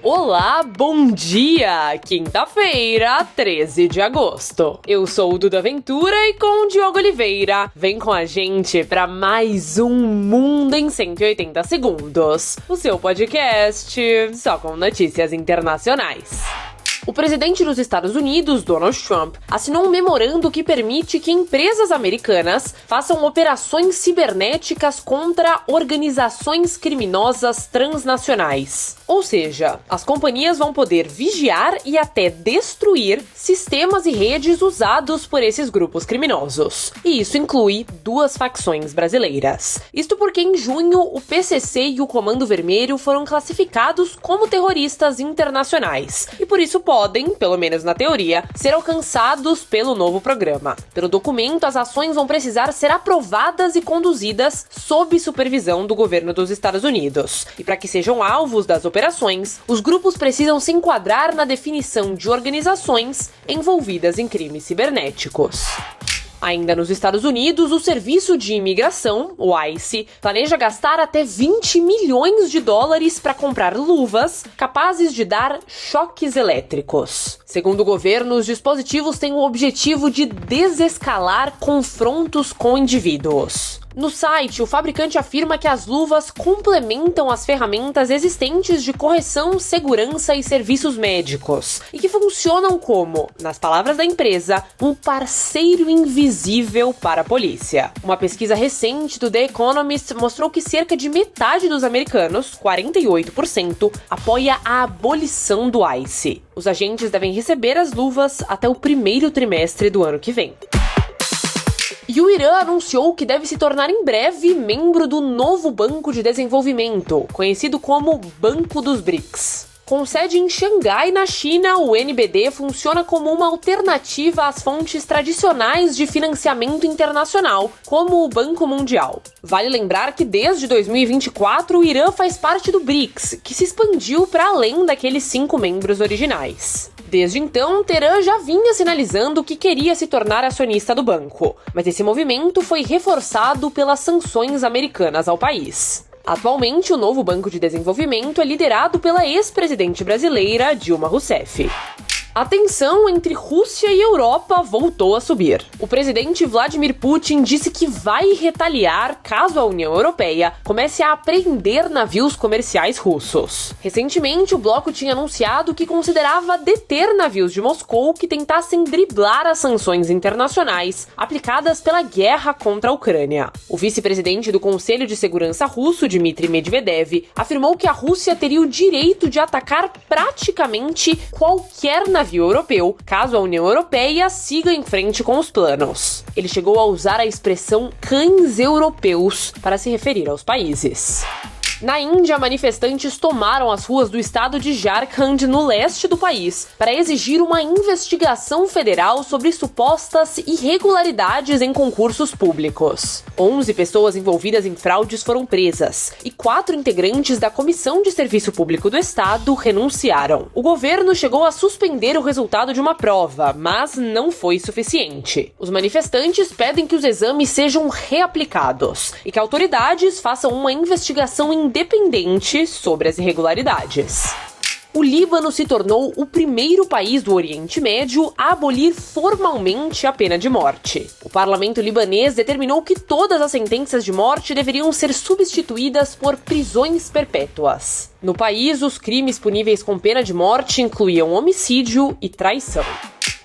Olá, bom dia! Quinta-feira, 13 de agosto. Eu sou o Duda Ventura e com o Diogo Oliveira. Vem com a gente para mais um Mundo em 180 Segundos. O seu podcast só com notícias internacionais. O presidente dos Estados Unidos, Donald Trump, assinou um memorando que permite que empresas americanas façam operações cibernéticas contra organizações criminosas transnacionais. Ou seja, as companhias vão poder vigiar e até destruir sistemas e redes usados por esses grupos criminosos. E isso inclui duas facções brasileiras. Isto porque em junho o PCC e o Comando Vermelho foram classificados como terroristas internacionais. E por isso podem, pelo menos na teoria, ser alcançados pelo novo programa. Pelo documento, as ações vão precisar ser aprovadas e conduzidas sob supervisão do governo dos Estados Unidos. E para que sejam alvos das operações, os grupos precisam se enquadrar na definição de organizações envolvidas em crimes cibernéticos. Ainda nos Estados Unidos, o Serviço de Imigração, o ICE, planeja gastar até 20 milhões de dólares para comprar luvas capazes de dar choques elétricos. Segundo o governo, os dispositivos têm o objetivo de desescalar confrontos com indivíduos. No site, o fabricante afirma que as luvas complementam as ferramentas existentes de correção, segurança e serviços médicos, e que funcionam como, nas palavras da empresa, um parceiro invisível para a polícia. Uma pesquisa recente do The Economist mostrou que cerca de metade dos americanos, 48%, apoia a abolição do ICE. Os agentes devem receber as luvas até o primeiro trimestre do ano que vem. E o Irã anunciou que deve se tornar em breve membro do novo Banco de Desenvolvimento, conhecido como Banco dos BRICS. Com sede em Xangai, na China, o NBD funciona como uma alternativa às fontes tradicionais de financiamento internacional, como o Banco Mundial. Vale lembrar que desde 2024 o Irã faz parte do BRICS, que se expandiu para além daqueles 5 membros originais. Desde então, Teherã já vinha sinalizando que queria se tornar acionista do banco, mas esse movimento foi reforçado pelas sanções americanas ao país. Atualmente, o novo Banco de Desenvolvimento é liderado pela ex-presidente brasileira Dilma Rousseff. A tensão entre Rússia e Europa voltou a subir. O presidente Vladimir Putin disse que vai retaliar caso a União Europeia comece a apreender navios comerciais russos. Recentemente, o bloco tinha anunciado que considerava deter navios de Moscou que tentassem driblar as sanções internacionais aplicadas pela guerra contra a Ucrânia. O vice-presidente do Conselho de Segurança russo, Dmitry Medvedev, afirmou que a Rússia teria o direito de atacar praticamente qualquer navio europeu, caso a União Europeia siga em frente com os planos. Ele chegou a usar a expressão cães europeus para se referir aos países. Na Índia, manifestantes tomaram as ruas do estado de Jharkhand, no leste do país, para exigir uma investigação federal sobre supostas irregularidades em concursos públicos. 11 pessoas envolvidas em fraudes foram presas e 4 integrantes da Comissão de Serviço Público do Estado renunciaram. O governo chegou a suspender o resultado de uma prova, mas não foi suficiente. Os manifestantes pedem que os exames sejam reaplicados e que autoridades façam uma investigação independente sobre as irregularidades. O Líbano se tornou o primeiro país do Oriente Médio a abolir formalmente a pena de morte. O parlamento libanês determinou que todas as sentenças de morte deveriam ser substituídas por prisões perpétuas. No país, os crimes puníveis com pena de morte incluíam homicídio e traição.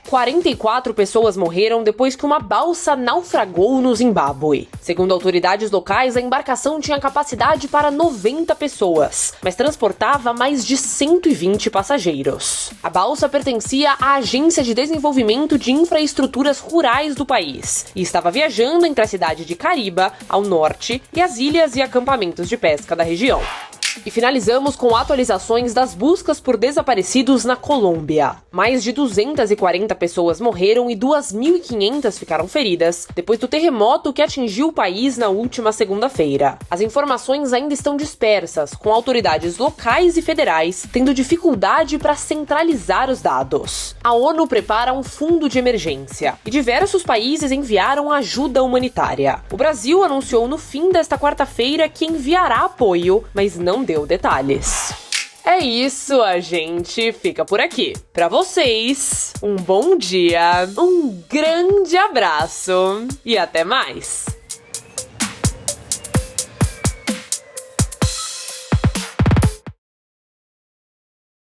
44 pessoas morreram depois que uma balsa naufragou no Zimbábue. Segundo autoridades locais, a embarcação tinha capacidade para 90 pessoas, mas transportava mais de 120 passageiros. A balsa pertencia à Agência de Desenvolvimento de Infraestruturas Rurais do país e estava viajando entre a cidade de Cariba, ao norte, e as ilhas e acampamentos de pesca da região. E finalizamos com atualizações das buscas por desaparecidos na Colômbia. Mais de 240 pessoas morreram e 2.500 ficaram feridas depois do terremoto que atingiu o país na última segunda-feira. As informações ainda estão dispersas, com autoridades locais e federais tendo dificuldade para centralizar os dados. A ONU prepara um fundo de emergência e diversos países enviaram ajuda humanitária. O Brasil anunciou no fim desta quarta-feira que enviará apoio, mas não deu detalhes. É isso, a gente fica por aqui. Pra vocês, um bom dia, um grande abraço e até mais!